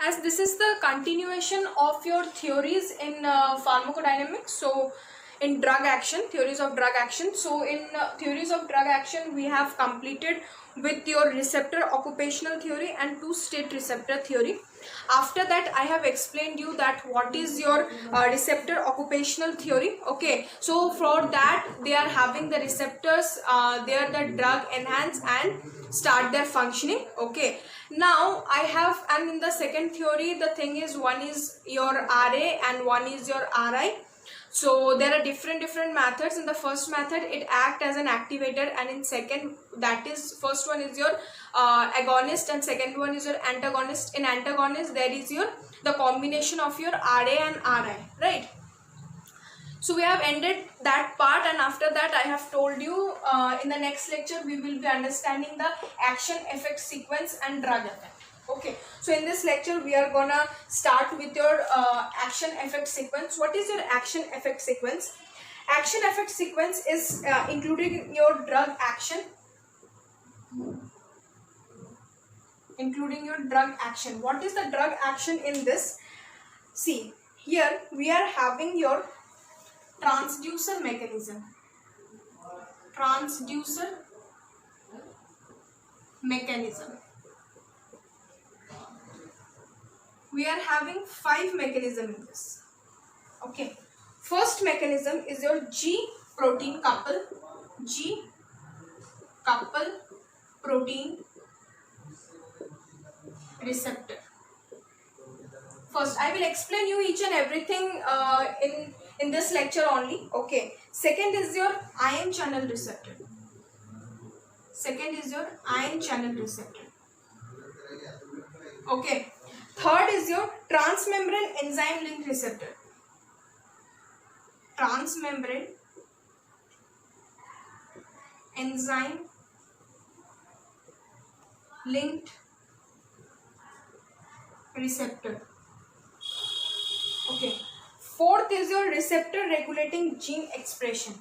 as this is the continuation of your theories in pharmacodynamics, so in drug action, theories of drug action. So in theories of drug action, we have completed with your receptor occupational theory and two-state receptor theory. After that, I have explained you that what is your receptor occupational theory. Okay, so for that they are having the receptors, they are the drug enhance and start their functioning. Okay, now I have, and in the second theory the thing is, one is your RA and one is your RI. So there are different methods. In the first method it act as an activator, and in second, that is, first one is your agonist and second one is your antagonist. In antagonist there is your the combination of your RA and RI, right? So we have ended that part, and after that I have told you in the next lecture we will be understanding the action effect sequence and drug effect. Okay, so in this lecture we are gonna start with your action effect sequence. What is your action effect sequence? Action effect sequence is including your drug action, including your drug action. What is the drug action in this? See, here we are having your transducer mechanism. Transducer mechanism. We are having 5 mechanisms in this. Okay, first mechanism is your G protein couple. G couple protein receptor. First, I will explain you each and everything in this lecture only. Okay. Second is your ion channel receptor. Second is your ion channel receptor. Okay. Third is your transmembrane enzyme link receptor. Transmembrane enzyme linked receptor. Okay. Fourth is your receptor regulating gene expression.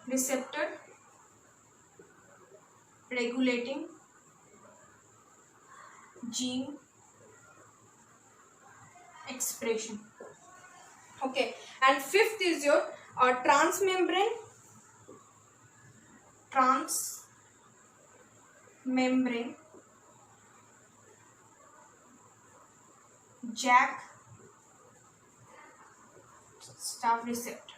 Receptor regulating gene expression. Okay, and fifth is your transmembrane JAK stop receptor.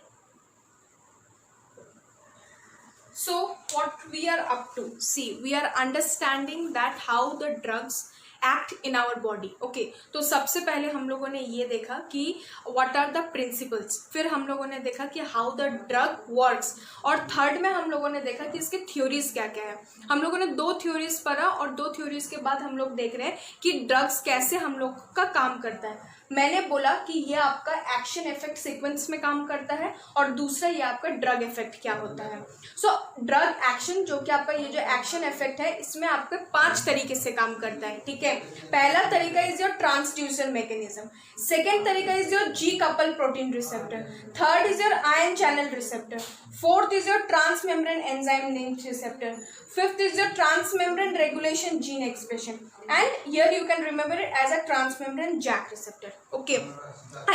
So what we are up to, see, we are understanding that how the drugs act in our body. Okay, तो सबसे पहले हम लोगों ने ये देखा कि what are the principles, फिर हम लोगों ने देखा कि how the drug works, और थर्ड में हम लोगों ने देखा कि इसके थ्योरीज क्या क्या है. हम लोगों ने 2 थ्योरीज पढ़ा, और 2 थ्योरीज के बाद हम लोग देख रहे हैं कि ड्रग्स कैसे हम लोग का काम करता है. मैंने बोला कि ये आपका एक्शन इफेक्ट सीक्वेंस में काम करता है, और दूसरा ये आपका ड्रग इफेक्ट क्या होता है. सो ड्रग एक्शन, जो कि आपका ये जो एक्शन इफेक्ट है, इसमें आपके 5 तरीके से काम करता है. ठीक है, पहला तरीका is your transducer mechanism, second तरीका is your G couple protein receptor, third is your ion channel receptor, fourth is your transmembrane enzyme linked receptor, fifth is your transmembrane regulation gene expression, and here you can remember it as a transmembrane JAK receptor. Okay,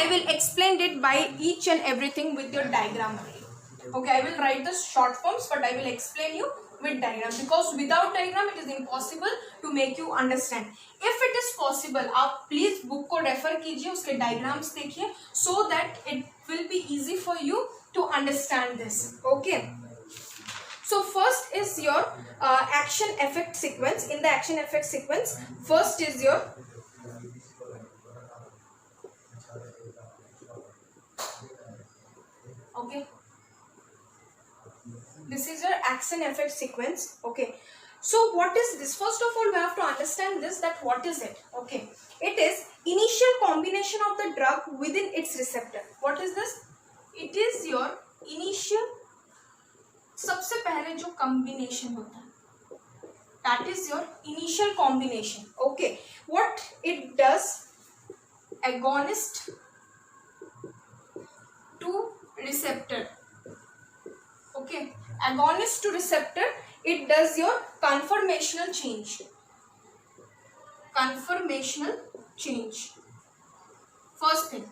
I will explain it by each and everything with your diagram only. Okay, I will write the short forms, but I will explain you with diagram, because without diagram it is impossible to make you understand. If it is possible, आप please book को refer कीजिए, उसके diagrams देखिए, so that it will be easy for you to understand this. Okay. So first is your action effect sequence. In the action effect sequence, first is your okay. This is your action effect sequence. Okay. So what is this? First of all, we have to understand this, that what is it? Okay. It is initial combination of the drug within its receptor. What is this? It is your initial, सबसे पहले जो combination होता है, that is your initial combination. Okay, what it does, agonist two receptor. Okay, agonist two receptor, it does your conformational change. Conformational change. First thing.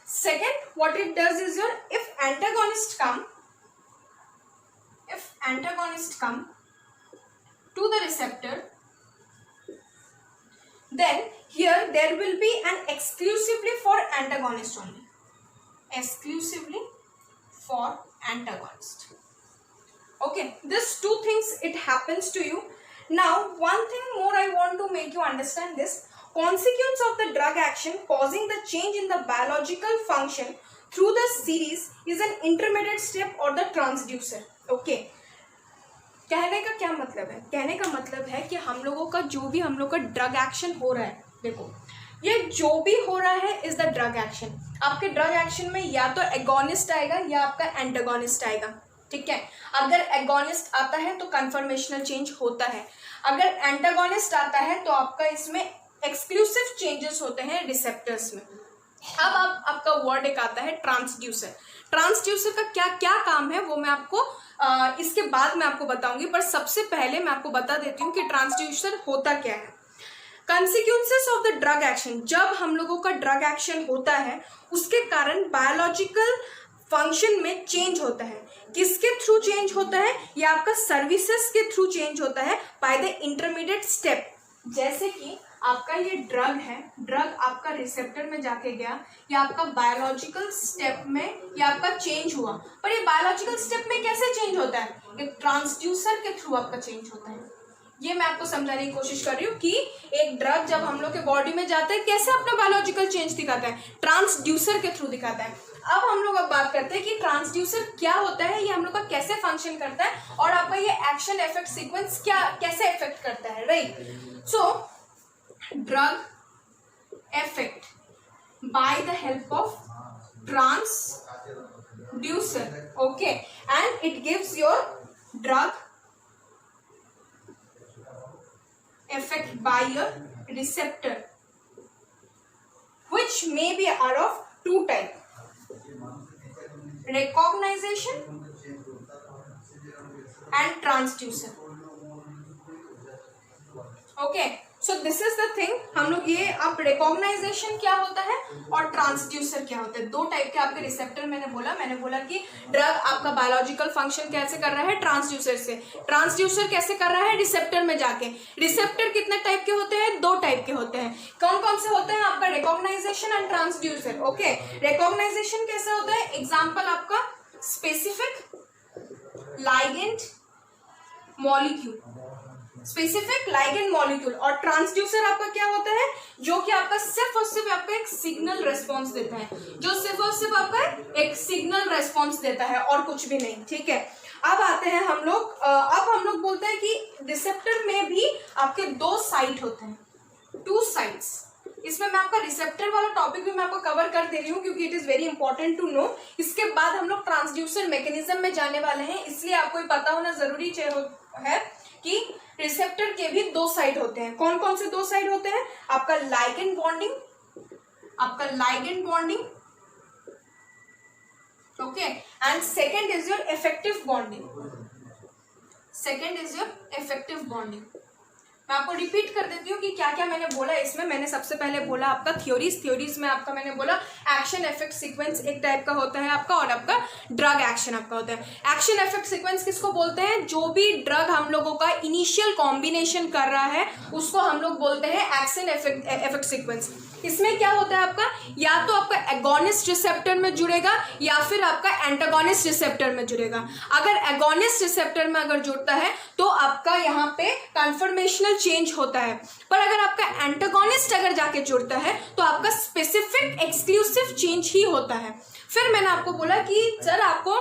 Second, what it does is if antagonists come to the receptor, then here there will be an exclusively for antagonist only. Exclusively for antagonist. Okay, these two things it happens to you. Now one thing more I want to make you understand this. Consequence of the drug action causing the change in the biological function through the series is an intermediate step or the transducer. Okay, कहने का क्या मतलब है? कहने का मतलब है कि हम लोगों का जो भी हम लोग का ड्रग एक्शन हो रहा है, देखो ये जो भी हो रहा है इज द ड्रग एक्शन. आपके ड्रग एक्शन में या तो एगोनिस्ट आएगा या आपका एंटागोनिस्ट आएगा. ठीक है, अगर एगोनिस्ट आता है तो कन्फर्मेशनल चेंज होता है, अगर एंटागोनिस्ट आता है तो आपका इसमें एक्सक्लूसिव चेंजेस होते हैं रिसेप्टर्स में. अब आपका वर्ड एक आता है ट्रांसड्यूसर. ट्रांसड्यूसर का क्या क्या काम है वो मैं आपको इसके बाद मैं आपको बताऊंगी, पर सबसे पहले मैं आपको बता देती हूँ कि ट्रांसड्यूसर होता क्या है. Consequences of the drug action, जब हम लोगों का ड्रग एक्शन होता है उसके कारण बायोलॉजिकल फंक्शन में चेंज होता है. किसके थ्रू चेंज होता है? ये आपका सर्विसेज के थ्रू चेंज होता है बाय द इंटरमीडिएट स्टेप. जैसे कि आपका ये ड्रग है, ड्रग आपका रिसेप्टर में जाके गया, या आपका बायोलॉजिकल स्टेप में ये आपका चेंज हुआ. पर ये बायोलॉजिकल स्टेप में कैसे चेंज होता है? एक ट्रांसड्यूसर के थ्रू आपका चेंज होता है. ये मैं आपको समझाने की कोशिश कर रही हूँ कि एक ड्रग जब हम लोग के बॉडी में जाता है कैसे अपना बायोलॉजिकल चेंज दिखाता है, ट्रांसड्यूसर के थ्रू दिखाता है. अब हम लोग बात करते हैं कि ट्रांसड्यूसर क्या होता है, ये हम लोग का कैसे फंक्शन करता है और आपका ये एक्शन इफेक्ट सीक्वेंस क्या कैसे इफेक्ट करता है. Right, so drug effect by the help of transducer. Okay, and it gives your drug effect by your receptor, which may be are of two type: recognition and transducer. Okay, so this is the thing. हम लोग ये अब recognition क्या होता है और transducer क्या होता है, दो टाइप के आपके रिसेप्टर मैंने बोला कि ड्रग आपका बायोलॉजिकल फंक्शन कैसे कर रहा है, ट्रांसड्यूसर से. ट्रांसड्यूसर कैसे कर रहा है? रिसेप्टर में जाके. रिसेप्टर कितने टाइप के होते हैं? दो टाइप के होते हैं. कौन कौन से होते हैं? आपका recognition and transducer. Okay, recognition कैसे होता है? एग्जाम्पल आपका specific ligand molecule, specific ligand molecule. और ट्रांसड्यूसर आपका क्या होता है? जो कि आपका सिर्फ और सिर्फ आपका एक सिग्नल रेस्पॉन्स देता है, जो सिर्फ और सिर्फ आपका एक सिग्नल रेस्पॉन्स देता है और कुछ भी नहीं. ठीक है, अब आते हैं हम लोग अब हम लोग बोलते हैं कि रिसेप्टर में भी आपके दो साइट होते हैं, टू साइट्स. इसमें मैं आपका रिसेप्टर वाला टॉपिक भी मैं आपको कवर कर दे रही हूँ क्योंकि it is very important to know. इसके बाद हम लोग ट्रांसड्यूसर मैकेनिज्म में जाने वाले हैं, इसलिए आपको ये पता होना जरूरी है कि रिसेप्टर के भी दो साइड होते हैं. कौन कौन से दो साइड होते हैं? आपका ligand bonding, okay, and second is your effective bonding. मैं आपको रिपीट कर देती हूँ कि क्या क्या मैंने बोला इसमें. मैंने सबसे पहले बोला आपका थ्योरीज में आपका मैंने बोला एक्शन इफेक्ट सीक्वेंस एक टाइप का होता है आपका, और आपका ड्रग एक्शन आपका होता है. एक्शन इफेक्ट सीक्वेंस किसको बोलते हैं? जो भी ड्रग हम लोगों का इनिशियल कॉम्बिनेशन कर रहा है उसको हम लोग बोलते हैं एक्शन इफेक्ट सीक्वेंस. इसमें क्या होता है आपका, या तो आपका एगोनिस्ट रिसेप्टर में जुड़ेगा या फिर आपका एंटागोनिस्ट रिसेप्टर में जुड़ेगा. अगर एगोनिस्ट रिसेप्टर में अगर जुड़ता है तो आपका यहाँ पे कन्फर्मेशनल चेंज होता है, पर अगर आपका एंटागोनिस्ट अगर जाके जुड़ता है तो आपका स्पेसिफिक एक्सक्लूसिव चेंज ही होता है. फिर मैंने आपको बोला कि सर आपको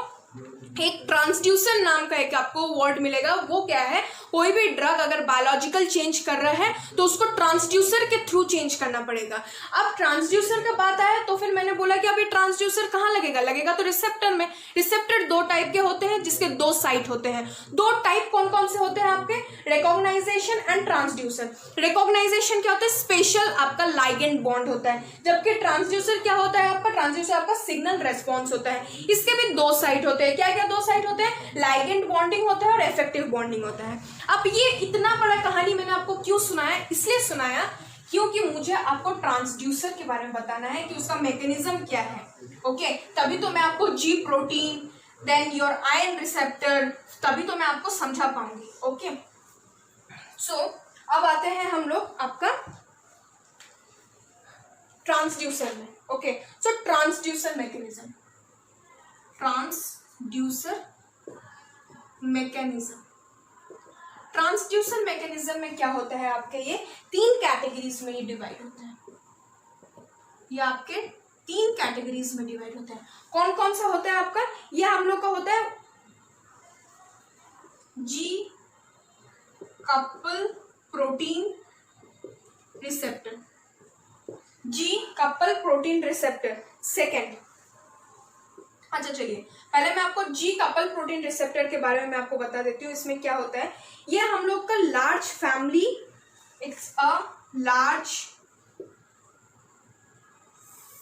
एक ट्रांसड्यूसर नाम का एक आपको वर्ड मिलेगा. वो क्या है? कोई भी ड्रग अगर बायोलॉजिकल चेंज कर रहा है तो उसको ट्रांसड्यूसर के थ्रू चेंज करना पड़ेगा. अब ट्रांसड्यूसर का बात आया तो फिर मैंने बोला कि अब ये ट्रांसड्यूसर कहाँ लगेगा तो रिसेप्टर में. रिसेप्टर दो टाइप के होते हैं जिसके दो साइट होते हैं. दो टाइप कौन कौन से होते हैं आपके? Recognition and transducer. रिकॉग्नाइजेशन क्या होता है? स्पेशल आपका लाइगेंड बॉन्ड होता है, जबकि ट्रांसड्यूसर क्या होता है आपका? ट्रांसड्यूसर आपका सिग्नल रेस्पॉन्स होता है. इसके भी दो साइट होते हैं. क्या क्या दो साइट होते हैं? लाइगेंड बॉन्डिंग होता है और इफेक्टिव बॉन्डिंग होता है. अब ये इतना बड़ा कहानी मैंने आपको क्यों सुनाया? इसलिए सुनाया क्योंकि मुझे आपको ट्रांसड्यूसर के बारे में बताना है कि उसका मैकेनिज्म क्या है। ओके, तभी तो मैं आपको G protein, then your iron receptor, तभी तो मैं आपको समझा पाऊंगी। ओके, सो अब आते हैं हम लोग आपका ट्रांसड्यूसर में। Okay, so transducer mechanism, transducer mechanism, transducer mechanism में क्या होता है आपके, ये 3 कैटेगरीज में ये डिवाइड होता है। ये आपके 3 कैटेगरीज में डिवाइड होता है। कौन कौन सा होता है आपका, ये हम लोग का होता है जी कपल प्रोटीन रिसेप्टर, जी कपल प्रोटीन रिसेप्टर सेकेंड। अच्छा चलिए, पहले मैं आपको जी कपल प्रोटीन रिसेप्टर के बारे में मैं आपको बता देती हूँ। इसमें क्या होता है, ये हम लोग का large family, it's a large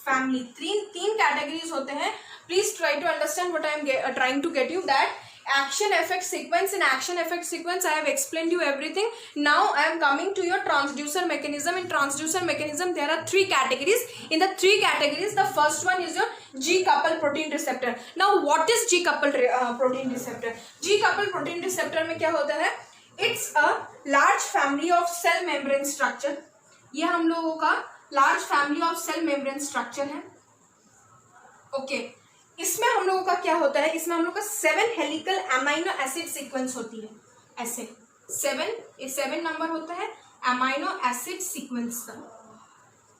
family. तीन कैटेगरीज होते हैं। Please try to understand what I am trying to get you, that action effect sequence. In action effect sequence I have explained you everything. Now I am coming to your transducer mechanism. In transducer mechanism there are 3 categories. In the 3 categories the first one is your G couple protein receptor. Now what is G couple protein receptor? G couple protein receptor में क्या होता है, it's a large family of cell membrane structure. ये हम लोगों का large family of cell membrane structure है। okay, इसमें हम लोगों का क्या होता है, इसमें हम लोग का 7 हेलिकल अमाइनो एसिड सीक्वेंस होती है। ऐसे 7 नंबर होता है अमाइनो एसिड सीक्वेंस का।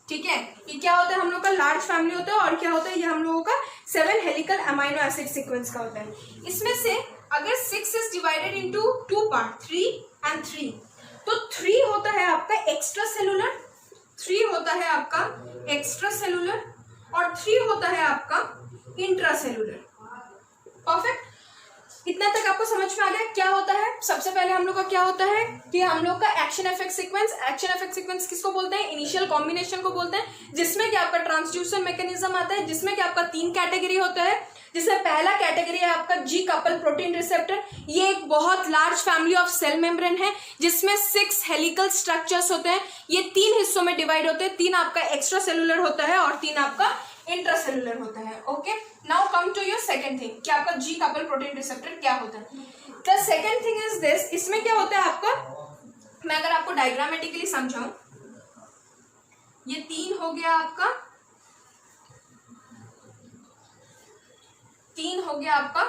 ठीक है, ये क्या होता है, हम लोग का लार्ज फैमिली होता है, और क्या होता है, ये हम लोगों का 7 हेलिकल अमाइनो एसिड सीक्वेंस का होता है। इसमें से अगर 6 is divided into 2 part, 3 and 3, तो 3 होता है आपका एक्स्ट्रा सेलुलर, 3 होता है आपका एक्स्ट्रा सेलुलर, और 3 होता है आपका इंट्रासेलुलर। परफेक्ट, इतना तक आपको समझ में आ गया क्या होता है। सबसे पहले हम लोग का क्या होता है कि हम लोग का action effect sequence, action effect sequence किसको बोलते हैं, इनिशियल कॉम्बिनेशन को बोलते हैं, जिसमें कि आपका ट्रांसड्यूसर मैकेनिज्म आता है, जिसमें कि आपका 3 कैटेगरी होता है। जिसमें पहला कैटेगरी है आपका जी कपल प्रोटीन रिसेप्टर। ये एक बहुत large family of cell membrane है, जिसमें 6 हेलिकल स्ट्रक्चर्स होते हैं। ये 3 हिस्सों में डिवाइड होते हैं, 3 आपका एक्स्ट्रा सेलुलर होता है और 3 आपका इंट्रासेलुलर होता है। Okay, now come to your second thing कि आपका जी कपल प्रोटीन रिसेप्टर क्या होता है। The second thing is this, इसमें क्या होता है आपका, मैं अगर आपको डायग्रामेटिकली समझाऊं, ये 3 हो गया आपका, 3 हो गया आपका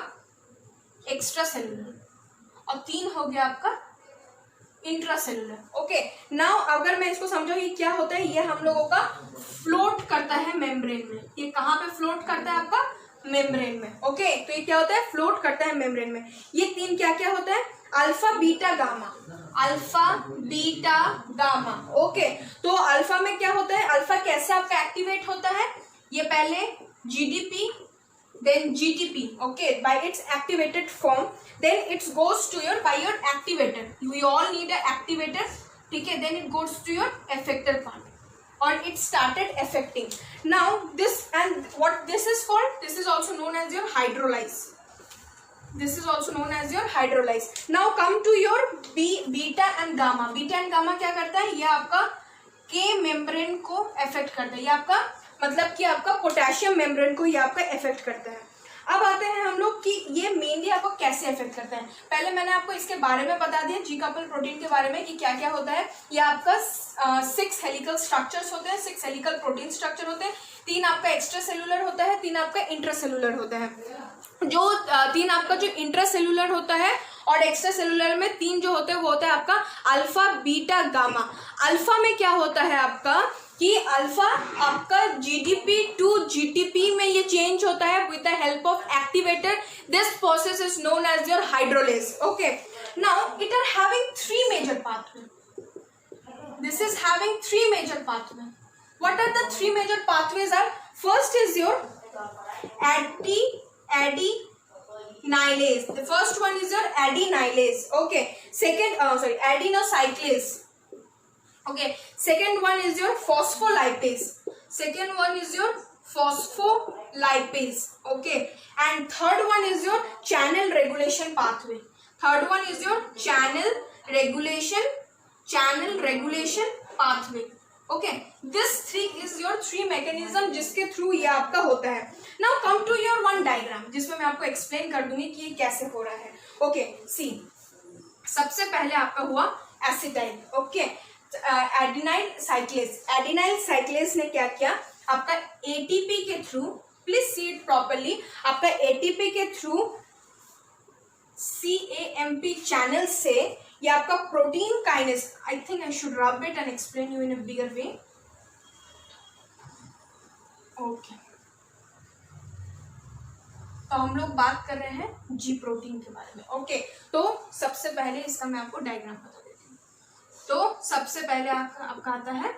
एक्स्ट्रा सेलुलर और 3 हो गया आपका इंट्रासेलुलर। ओके, नाउ अगर मैं इसको समझाऊं, ये क्या होता है, ये हम लोगों का फ्लोट करता है मेम्ब्रेन में। ये कहाँ पे फ्लोट करता है आपका, मेम्ब्रेन में। ओके, तो ये क्या होता है, फ्लोट करता है मेम्ब्रेन में। ये 3 क्या क्या होता है, alpha beta gamma, alpha beta gamma. Okay, तो अल्फा में क्या होता है, अल्फा कैसे आपका एक्टिवेट होता है, ये पहले GDP then GTP, okay, by its activated form, then it goes to your by your activator. We all need a activator, ठीक है, then it goes to your effector part, or it started affecting. Now this, and what this is called, this is also known as your hydrolyze. This is also known as your hydrolyze. Now come to your beta and gamma. Beta and gamma क्या करता है, ये आपका K membrane को affect करता है। ये आपका मतलब कि आपका पोटेशियम मेम्ब्रेन को ये आपका इफेक्ट करता है। अब आते हैं हम लोग कि ये मेनली आपको कैसे इफेक्ट करता है। पहले मैंने आपको इसके बारे में बता दिया, जी कपल प्रोटीन के बारे में, कि क्या क्या होता है। ये आपका 6 हेलिकल स्ट्रक्चर्स होते हैं, 6 हेलिकल प्रोटीन स्ट्रक्चर होते हैं। 3 आपका एक्स्ट्रा सेलुलर होता है, 3 आपका इंट्रासेलुलर होता है। जो 3 आपका जो इंट्रासेलुलर होता है और एक्स्ट्रा सेलुलर में 3 जो होते हैं वो होता है आपका अल्फा बीटा गामा। अल्फा में क्या होता है आपका कि अल्फा आपका जीडीपी टू जीटीपी में ये चेंज होता है with the help of activator. This process is known as your hydrolase. Okay, now it are having 3 major pathway. This is having 3 major pathways. What are the 3 major pathways are? First is your adenylase. The first one is your adenylase. Okay. Second, adenocyclase. Okay. Second one is your phospholipase. Second one is your phospholipase. Okay. And third one is your channel regulation pathway. Third one is your channel regulation pathway. Okay, this three is your three mechanism जिसके through ये आपका होता है. Now come to your one diagram जिसमें मैं आपको explain कर दूंगी कि ये कैसे हो रहा है. ओके, सी, सबसे पहले आपका हुआ acetyl. Okay, adenylyl cyclase. Adenylyl cyclase ने क्या किया, आपका एटीपी के through, please see it properly, आपका एटीपी के थ्रू CAMP चैनल से ये आपका protein kinase, I think I should rub it and explain you in a bigger way. Okay, तो हम लोग बात कर रहे हैं जी प्रोटीन के बारे में. ओके, तो सबसे पहले इसका मैं आपको डायग्राम बता देती हूँ. तो सबसे पहले आपका आता है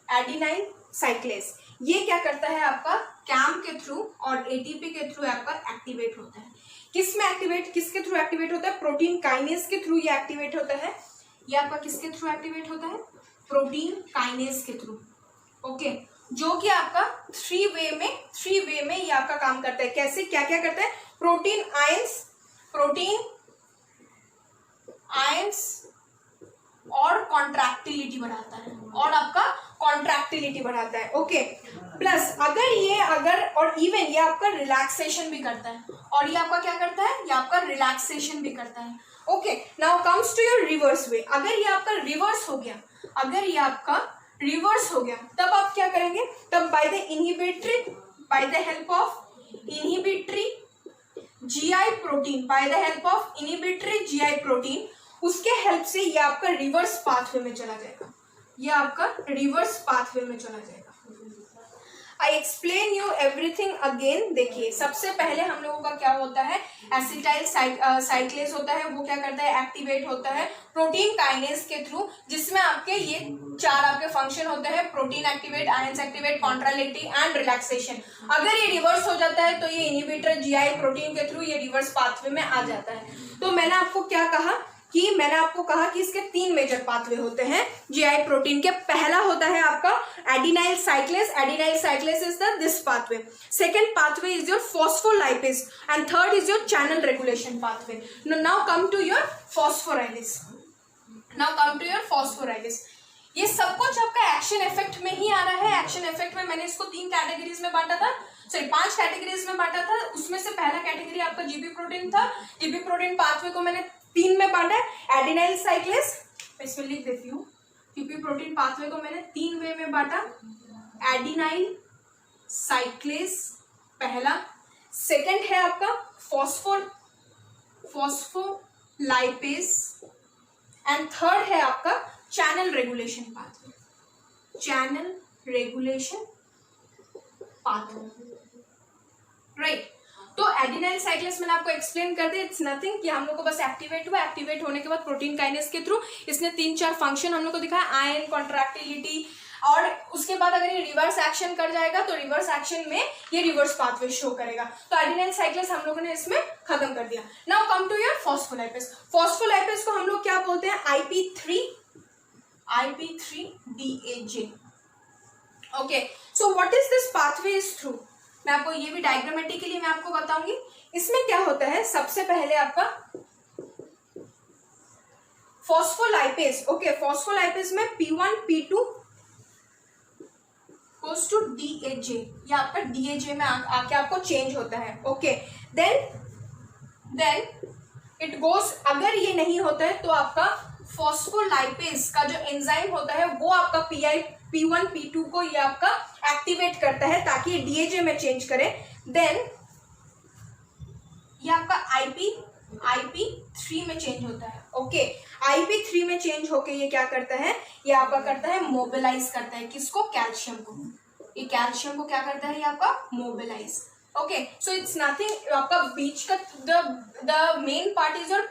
एडिनाइल साइक्लेस. ये क्या करता है, आपका कैम के थ्रू और एटीपी के थ्रू आपका एक्टिवेट होता है. किसमें एक्टिवेट, किसके थ्रू एक्टिवेट होता है, प्रोटीन काइनेस के थ्रू ये एक्टिवेट होता है. ये आपका किसके थ्रू एक्टिवेट होता है, प्रोटीन काइनेस के थ्रू. ओके, जो कि आपका थ्री वे में ये आपका काम करता है. कैसे, क्या क्या करता है, प्रोटीन आयंस और कॉन्ट्रैक्टिलिटी बढ़ाता है, और आपका कॉन्ट्रैक्टिलिटी बढ़ाता है. ओके, प्लस अगर और इवन ये आपका रिलैक्सेशन भी करता है, और ये आपका क्या करता है, ये आपका रिलैक्सेशन भी करता है. Okay, now comes to your reverse way. अगर ये आपका रिवर्स हो गया, तब आप क्या करेंगे, तब by the help of inhibitory GI protein, उसके हेल्प से ये आपका रिवर्स पाथवे में चला जाएगा. I explain you everything again. देखिए, सबसे पहले हम लोगों का क्या होता है, एसिटाइल साइक्लेस होता है. वो क्या करता है, एक्टिवेट होता है प्रोटीन काइनेस के थ्रू, जिसमें आपके ये चार आपके फंक्शन होते हैं, protein activate, ions activate, contractility and relaxation. अगर ये रिवर्स हो जाता है तो ये इनहिबिटर जीआई प्रोटीन के थ्रू ये रिवर्स पाथवे में आ जाता है. तो मैंने आपको कहा कि इसके तीन मेजर पाथवे होते हैं जीआई प्रोटीन के. पहला होता है आपका adenylyl cyclase is this pathway. Second pathway is your phospholipase and third is your channel regulation pathway. Now come to your phosphorylase. ये सब कुछ आपका एक्शन इफेक्ट में ही आ रहा है. एक्शन इफेक्ट में मैंने इसको 3 कैटेगरीज में बांटा था, 5 कैटेगरीज में बांटा था. उसमें से पहला कैटेगरी आपका जीबी प्रोटीन था. जीबी प्रोटीन पाथवे को मैंने 3 में बांटा है. एडिनाइल साइक्लेस, इसमें लिख देती हूँ, जीबी प्रोटीन पाथवे को मैंने 3 वे में बांटा. एडिनाइल साइक्लेस पहला, सेकंड है आपका फॉस्फोलाइपेज एंड थर्ड है आपका चैनल रेगुलेशन पाथवे. राइट. तो एडिनाइल साइक्लेस मैंने आपको एक्सप्लेन कर दिया. इट्स नथिंग कि हम लोग को बस एक्टिवेट होने के बाद प्रोटीन काइनेस के थ्रू इसने 3-4 फंक्शन हम लोग को दिखाया, आयन, कॉन्ट्रैक्टिलिटी, और उसके बाद अगर ये रिवर्स एक्शन कर जाएगा तो रिवर्स एक्शन में ये रिवर्स पाथवे शो करेगा. तो एडिनाइल साइक्लेस हम लोगों ने इसमें खत्म कर दिया. Now come to your phospholipase को हम लोग क्या बोलते हैं, IP3DAJ. Okay, so what is this pathway is through. मैं आपको ये भी डायग्रामेटिकली मैं आपको बताऊंगी. इसमें क्या होता है, सबसे पहले आपका फॉस्फोलाइपेज. ओके, फॉस्फोलाइपेज में P1 P2 goes to DAJ, या आपका DAJ में आके आपको चेंज होता है. ओके, देन इट गोज, अगर ये नहीं होता है तो आपका फॉस्फोलाइपेज का जो एंजाइम होता है वो आपका P1 P2 को ये आपका एक्टिवेट करता है ताकि ये DAJ में चेंज करे. देन ये आपका IP3 में चेंज होता है. ओके, IP3 में चेंज होके ये क्या करता है, ये आपका करता है मोबिलाइज करता है. किसको, कैल्शियम को. ये कैल्शियम को क्या करता है, ये आपका mobilize. Okay, so it's nothing, आपका बीच का the main part is your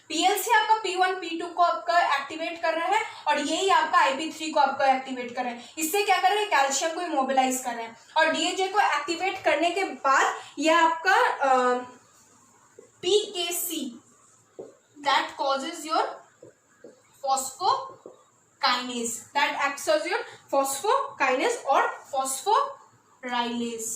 PLC आपका P1 P2 को आपका एक्टिवेट कर रहा है, और यही आपका IP3 को आपका एक्टिवेट कर रहा है. इससे क्या कर रहे हैं, कैल्शियम को मोबिलाइज कर रहे हैं. और DAJ को एक्टिवेट करने के बाद ये आपका PKC that causes your phosphokinase, that acts as your phosphokinase और phosphorylase.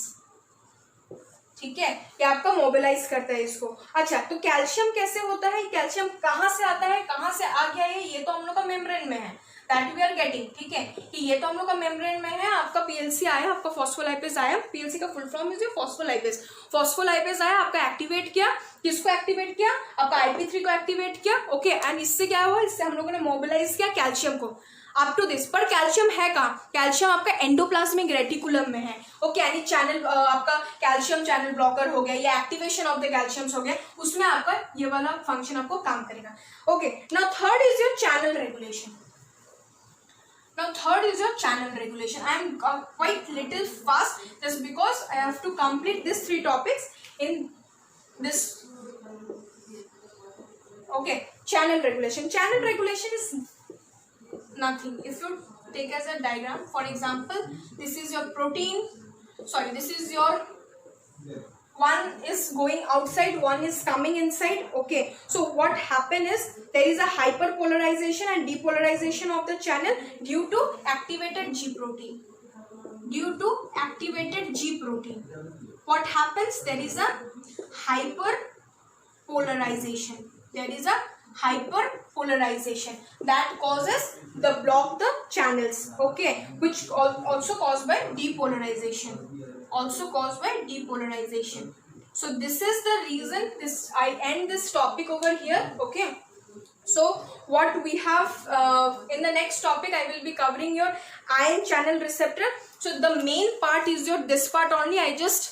ठीक है, ये आपका मोबिलाइज करता है इसको. अच्छा, तो कैल्शियम कैसे होता है, कैल्शियम कहाँ से आता है, कहाँ से आ गया है, ये तो हम लोग का मेम्ब्रेन में है. दैट वी आर गेटिंग, ठीक है, कि ये तो हम लोग का मेम्ब्रेन में है, आपका पीएलसी आया, आपका फॉस्फोलाइपेज आया, पीएलसी का full form is phospholipase, phospholipase आया, आपका एक्टिवेट किया, किसको एक्टिवेट किया, आपका IP3 को एक्टिवेट किया, ओके, एंड इससे क्या हुआ, इससे हम लोगों ने मोबिलाइज किया कैल्शियम को अप टू दिस। पर कैल्शियम है कहाँ, कैल्शियम आपका एंडोप्लाज्मिक रेटिकुलम में है, ओके, यानी चैनल आपका कैल्शियम चैनल ब्लॉकर हो गया या एक्टिवेशन ऑफ द कैल्शियम्स हो गया, उसमें आपका ये वाला फंक्शन आपको काम करेगा, okay. Now third is your channel regulation. Now third is your channel regulation. I am quite little fast just because I have to complete these 3 topics in this. Okay, channel regulation. Channel regulation is nothing. If you take as a diagram, for example, this is your protein. Sorry, this is your one is going outside, one is coming inside, okay. So what happen is there is a hyperpolarization and depolarization of the channel due to activated G protein. Due to activated G protein, what happens, there is a hyperpolarization. There is a hyperpolarization that causes the block the channels, okay, which also caused by depolarization, also caused by depolarization. So this is the reason this I end this topic over here, okay. So what we have in the next topic, I will be covering your ion channel receptor. So the main part is your this part only. I just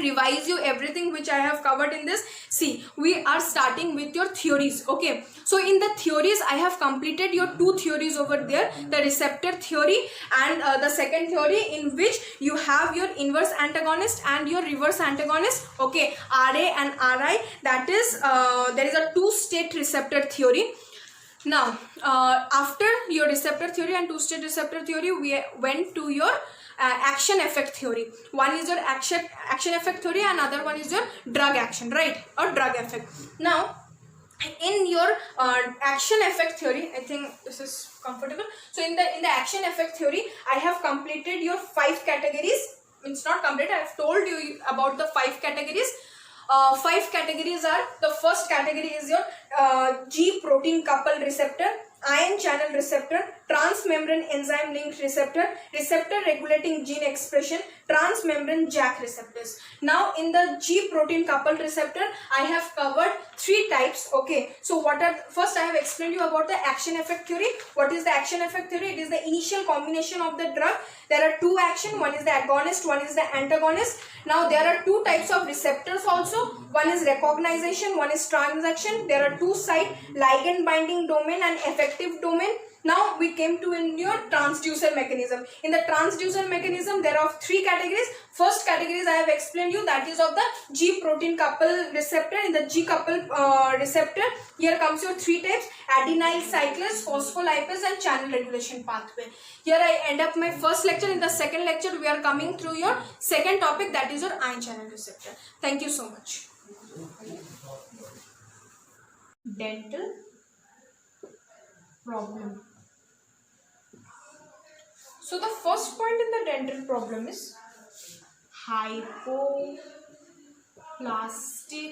revise you everything which I have covered in this. See, we are starting with your theories, okay. So in the theories, I have completed your 2 theories over there, the receptor theory and the second theory, in which you have your inverse antagonist and your reverse antagonist, okay, RA and RI. That is there is a 2-state receptor theory. Now after your receptor theory and 2-state receptor theory, we went to your action effect theory. One is your action effect theory, and another one is your drug action, right, or drug effect. Now in your action effect theory, I think this is comfortable. So in the action effect theory, I have completed your 5 categories. It's not complete, I have told you about the 5 categories. 5 categories are, the first category is your G protein coupled receptor, ion channel receptor, transmembrane enzyme linked receptor, receptor regulating gene expression, transmembrane JAK receptors. Now in the G protein coupled receptor, I have covered 3 types, okay. So what are, first I have explained you about the action effect theory. What is the action effect theory? It is the initial combination of the drug. There are 2 action, one is the agonist, one is the antagonist. Now there are 2 types of receptors also. One is recognition, one is transaction. There are 2 sides, ligand binding domain and effective domain. Now we came to in your transducer mechanism. In the transducer mechanism, there are 3 categories. First categories I have explained you, that is of the G protein couple receptor. In the G couple receptor, here comes your 3 types: adenyl cyclase, phospholipase and channel regulation pathway. Here I end up my first lecture. In the second lecture, we are coming through your second topic, that is your ion channel receptor. Thank you so much. Dental problem. So the first point in the dental problem is hypoplastic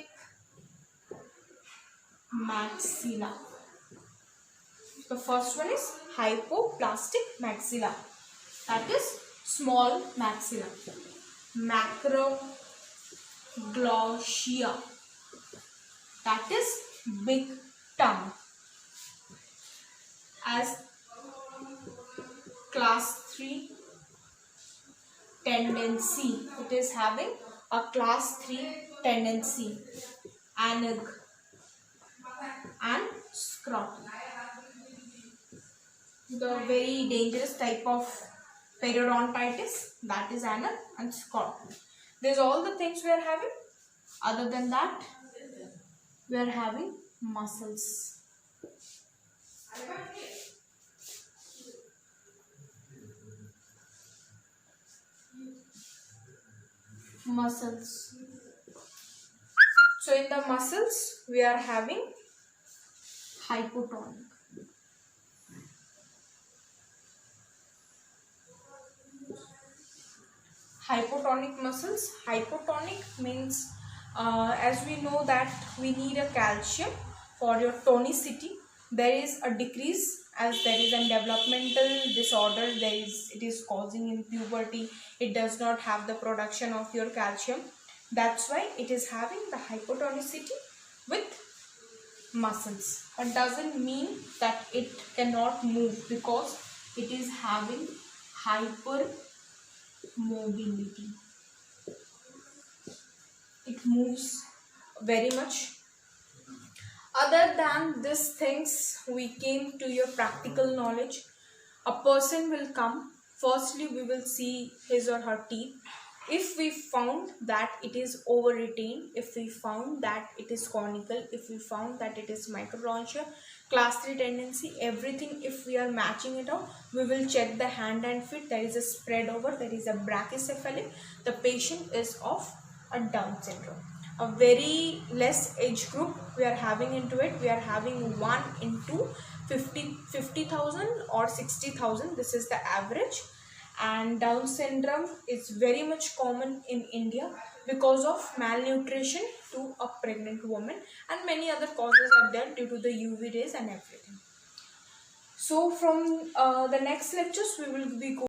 maxilla. The first one is hypoplastic maxilla, that is small maxilla. Macroglossia, that is big tongue. As class 3 tendency, it is having a class 3 tendency. Anug and scrotum, the very dangerous type of periodontitis, that is anug and scrotum. These are all the things we are having. Other than that, we are having muscles. Muscles. So in the muscles, we are having hypotonic. Hypotonic muscles. Hypotonic means, as we know that we need a calcium for your tonicity. there is a decrease as there is a developmental disorder, it is causing in puberty, it does not have the production of your calcium. That's why it is having the hypotonicity with muscles, but doesn't mean that it cannot move, because it is having hypermobility. It moves very much. Other than these things, we came to your practical knowledge. A person will come, firstly we will see his or her teeth. If we found that it is over retained, if we found that it is conical, if we found that it is microdontia, class 3 tendency, everything, if we are matching it out, we will check the hand and feet. There is a spread over, there is a brachycephalic, the patient is of a Down syndrome. A very less age group we are having into it, we are having 1 into 50,000 or 60,000, this is the average. And Down syndrome is very much common in India because of malnutrition to a pregnant woman, and many other causes are there due to the UV rays and everything. So from the next lectures we will be going